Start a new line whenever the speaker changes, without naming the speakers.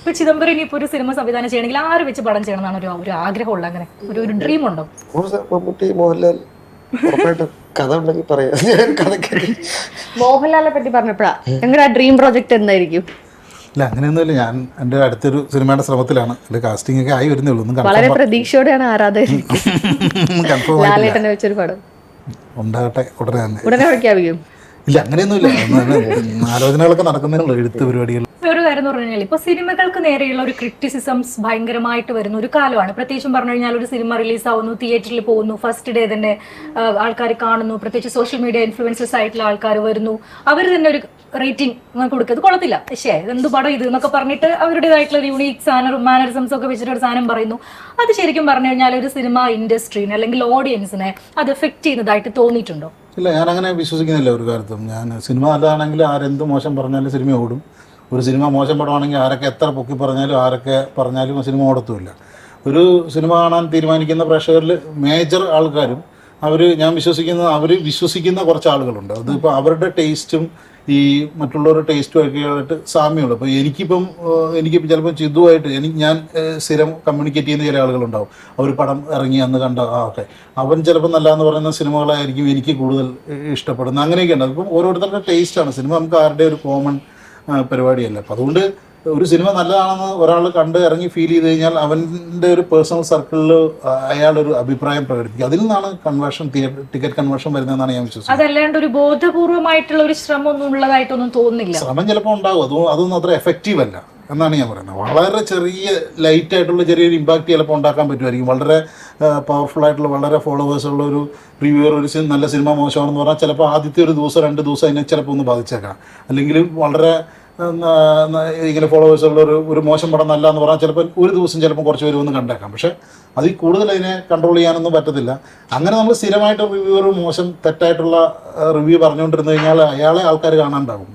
ഇപ്പൊ ചിദംബരം ഇനിയിപ്പോ ഒരു സിനിമ സംവിധാനം ചെയ്യണമെങ്കിൽ ആര് വെച്ച് പടം ചെയ്യണം എന്നാണ് ഒരു ആഗ്രഹമുള്ള, അങ്ങനെ ഒരു ഡ്രീം ഉണ്ടോ?
മമ്മൂട്ടി, മോഹൻലാൽ ഉറപ്പായിട്ടും കഥ ഉണ്ടെങ്കിൽ പറയാം. ഞാൻ കഥയ്ക്ക്
മോഹൻലാലിനെ പറ്റി പറഞ്ഞപ്പോഴാ നിങ്ങളുടെ ഡ്രീം പ്രോജക്റ്റ് എന്തായിരിക്കും?
ഇല്ല, അങ്ങനെയൊന്നുമില്ല. ഞാൻ എൻ്റെ അടുത്തൊരു സിനിമയുടെ ശ്രമത്തിലാണ്. എൻ്റെ കാസ്റ്റിംഗ് ഒക്കെ ആയി വരുന്നേ ഉള്ളൂ.
വളരെ പ്രതീക്ഷയോടെയാണ് ആരാധകർ
കൺഫേം
ലാലേട്ടനെ വെച്ചൊരു പടം
ഉണ്ടാകട്ടെ ഉടനെ തന്നെ.
ഉടനെ പ്രഖ്യാപിക്കും?
ഇല്ല, അങ്ങനെയൊന്നുമില്ല. ആലോചനകളൊക്കെ നടക്കുന്നേ ഉള്ളൂ, എഴുത്ത് പരിപാടികൾ.
ഒരു കാര്യം എന്ന് പറഞ്ഞു കഴിഞ്ഞാൽ ഇപ്പൊ സിനിമകൾക്ക് നേരെയുള്ള ഒരു ക്രിറ്റിസിസംസ് ഭയങ്കരമായിട്ട് വരുന്ന ഒരു കാലമാണ്. പ്രത്യേകിച്ചും പറഞ്ഞു കഴിഞ്ഞാൽ ഒരു സിനിമ റിലീസ് ആവുന്നു, തിയേറ്ററിൽ പോകുന്നു, ഫസ്റ്റ് ഡേ തന്നെ ആൾക്കാർ കാണുന്നു, പ്രത്യേകിച്ച് സോഷ്യൽ മീഡിയ ഇൻഫ്ലുവൻസേഴ്സ് ആയിട്ടുള്ള ആൾക്കാർ വരുന്നു, അവർ തന്നെ ഒരു റേറ്റിംഗ് കൊടുക്കുന്നത് കൊള്ളത്തില്ല, പക്ഷേ എന്ത് പടം ഇത് എന്നൊക്കെ പറഞ്ഞിട്ട് അവരുടേതായിട്ടുള്ള ഒരു യൂണീക് സാധനം മാനറിസംസ് ഒക്കെ വെച്ചിട്ട് ഒരു സാധനം പറയുന്നു. അത് ശരിക്കും പറഞ്ഞു കഴിഞ്ഞാൽ ഒരു സിനിമ ഇൻഡസ്ട്രീനെ അല്ലെങ്കിൽ ഓഡിയൻസിനെ അത് എഫക്ട് ചെയ്യുന്നതായിട്ട് തോന്നിയിട്ടുണ്ടോ?
ഇല്ല, ഞാൻ അങ്ങനെ വിശ്വസിക്കുന്നില്ല ഒരു കാര്യത്തും. ഞാൻ സിനിമ നല്ലതാണെങ്കിൽ ആരെന്ത് മോശം പറഞ്ഞാലും സിനിമ ഓടും. ഒരു സിനിമ മോശം പടമാണെങ്കിൽ ആരൊക്കെ എത്ര പൊക്കി പറഞ്ഞാലും ആരൊക്കെ പറഞ്ഞാലും സിനിമ ഓടത്തുമില്ല. ഒരു സിനിമ കാണാൻ തീരുമാനിക്കുന്ന പ്രേക്ഷകരിൽ മേജർ ആൾക്കാരും ഞാൻ വിശ്വസിക്കുന്ന കുറച്ച് ആളുകളുണ്ട്. അതിപ്പോൾ അവരുടെ ടേസ്റ്റും ഈ മറ്റുള്ളവരുടെ ടേസ്റ്റും ഒക്കെ ആയിട്ട് സാമ്യമുള്ളൂ. അപ്പോൾ എനിക്കിപ്പം ചിലപ്പോൾ ചിതുവായിട്ട് ഞാൻ സ്ഥിരം കമ്മ്യൂണിക്കേറ്റ് ചെയ്യുന്ന ചില ആളുകളുണ്ടാവും. അവർ പടം ഇറങ്ങി അന്ന് കണ്ട ഓക്കെ, അവൻ ചിലപ്പോൾ നല്ലതെന്ന് പറയുന്ന സിനിമകളായിരിക്കും എനിക്ക് കൂടുതൽ ഇഷ്ടപ്പെടുന്നത്. അങ്ങനെയൊക്കെ ഉണ്ട്. അതിപ്പം ഓരോരുത്തരുടെ ടേസ്റ്റാണ്. സിനിമ നമുക്ക് ആരുടെ ഒരു കോമൺ പരിപാടിയല്ല. അപ്പം അതുകൊണ്ട് ഒരു സിനിമ നല്ലതാണെന്ന് ഒരാൾ കണ്ട് ഇറങ്ങി ഫീൽ ചെയ്ത് കഴിഞ്ഞാൽ അവൻ്റെ ഒരു പേഴ്സണൽ സർക്കിളിൽ അയാളൊരു അഭിപ്രായം പ്രകടിപ്പിക്കും. അതിൽ നിന്നാണ് ടിക്കറ്റ് കൺവേർഷൻ വരുന്നതെന്നാണ് ഞാൻ വിശ്വസിക്കുന്നത്.
അതല്ലാണ്ട് ഒരു ബോധപൂർവമായിട്ടുള്ള ഒരു ശ്രമം ഒന്നും ഉള്ളതായിട്ടൊന്നും തോന്നുന്നില്ല.
ശ്രമം ചിലപ്പോൾ ഉണ്ടാകും, അതൊന്നും അത്ര എഫക്റ്റീവ് അല്ല എന്നാണ് ഞാൻ പറയുന്നത്. വളരെ ചെറിയ ലൈറ്റായിട്ടുള്ള ചെറിയൊരു ഇമ്പാക്റ്റ് ചിലപ്പോൾ ഉണ്ടാക്കാൻ പറ്റുമായിരിക്കും. വളരെ പവർഫുൾ ആയിട്ടുള്ള വളരെ ഫോളോവേഴ്സുള്ള ഒരു റിവ്യൂവർ ഒരു നല്ല സിനിമ മോശമാണെന്ന് പറഞ്ഞാൽ ചിലപ്പോൾ ആദ്യത്തെ ഒരു ദിവസം 2 ദിവസം അതിനെ ചിലപ്പോൾ ഒന്ന് ബാധിച്ചേക്കാം. അല്ലെങ്കിൽ വളരെ ഇങ്ങനെ ഫോളോവേഴ്സുള്ള ഒരു മോശം പടം നല്ല എന്ന് പറഞ്ഞാൽ ചിലപ്പോൾ ഒരു ദിവസം ചിലപ്പോൾ കുറച്ച് പേര് ഒന്ന് കണ്ടേക്കാം. പക്ഷേ അതിൽ കൂടുതൽ അതിനെ കൺട്രോൾ ചെയ്യാനൊന്നും പറ്റത്തില്ല. അങ്ങനെ നമ്മൾ സ്ഥിരമായിട്ട് റിവ്യൂവർ മോശം തെറ്റായിട്ടുള്ള റിവ്യൂ പറഞ്ഞുകൊണ്ടിരുന്നു കഴിഞ്ഞാൽ അയാളെ ആൾക്കാർ കാണാണ്ടാകും.